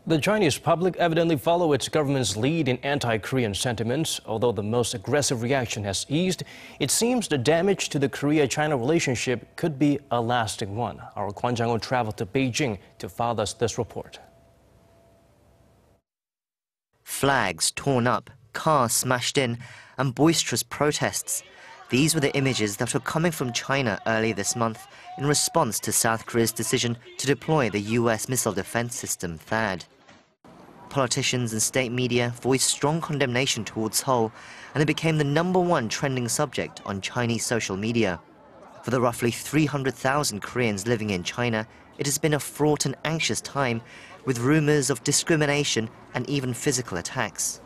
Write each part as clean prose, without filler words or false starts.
The Chinese public evidently follow its government's lead in anti-Korean sentiments. Although the most aggressive reaction has eased, it seems the damage to the Korea-China relationship could be a lasting one. Our Kwon Jang-ho traveled to Beijing to file us this report. Flags torn up, cars smashed in, and boisterous protests. These were the images that were coming from China earlier this month in response to South Korea's decision to deploy the US missile defense system THAAD. Politicians and state media voiced strong condemnation towards Seoul, and it became the #1 trending subject on Chinese social media. For the roughly 300,000 Koreans living in China, it has been a fraught and anxious time, with rumors of discrimination and even physical attacks.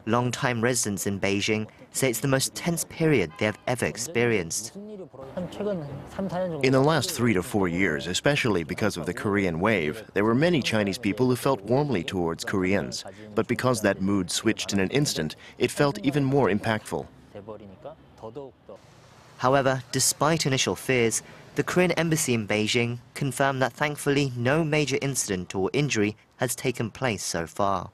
Long-time residents in Beijing say it's the most tense period they have ever experienced. In the last 3 to 4 years, especially because of the Korean wave, there were many Chinese people who felt warmly towards Koreans. But because that mood switched in an instant, it felt even more impactful. However, despite initial fears, the Korean embassy in Beijing confirmed that thankfully no major incident or injury has taken place so far.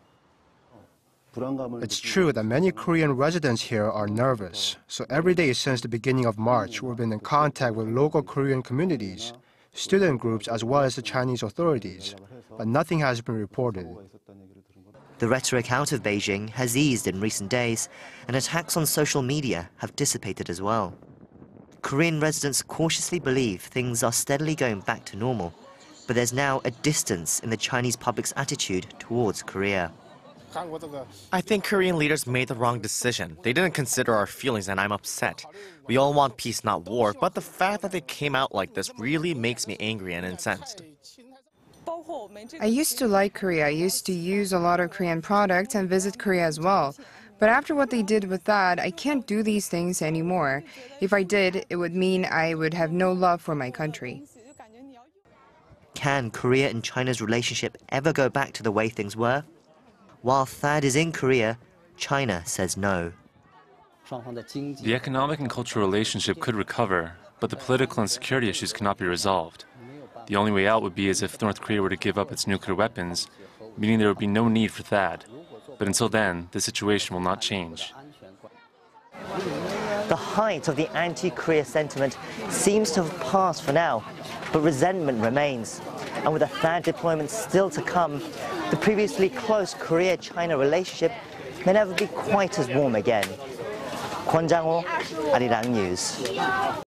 It's true that many Korean residents here are nervous. So every day since the beginning of March, we've been in contact with local Korean communities, student groups, as well as the Chinese authorities. But nothing has been reported. The rhetoric out of Beijing has eased in recent days, and attacks on social media have dissipated as well. Korean residents cautiously believe things are steadily going back to normal, but there's now a distance in the Chinese public's attitude towards Korea. I think Korean leaders made the wrong decision. They didn't consider our feelings, and I'm upset. We all want peace, not war, but the fact that they came out like this really makes me angry and incensed. I used to like Korea. I used to use a lot of Korean products and visit Korea as well. But after what they did with that, I can't do these things anymore. If I did, it would mean I would have no love for my country. Can Korea and China's relationship ever go back to the way things were? While THAAD is in Korea, China says no. The economic and cultural relationship could recover, but the political and security issues cannot be resolved. The only way out would be as if North Korea were to give up its nuclear weapons, meaning there would be no need for THAAD. But until then, the situation will not change. The height of the anti-Korea sentiment seems to have passed for now, but resentment remains. And with the THAAD deployment still to come, the previously close Korea-China relationship may never be quite as warm again. Kwon Jang-ho, Arirang News.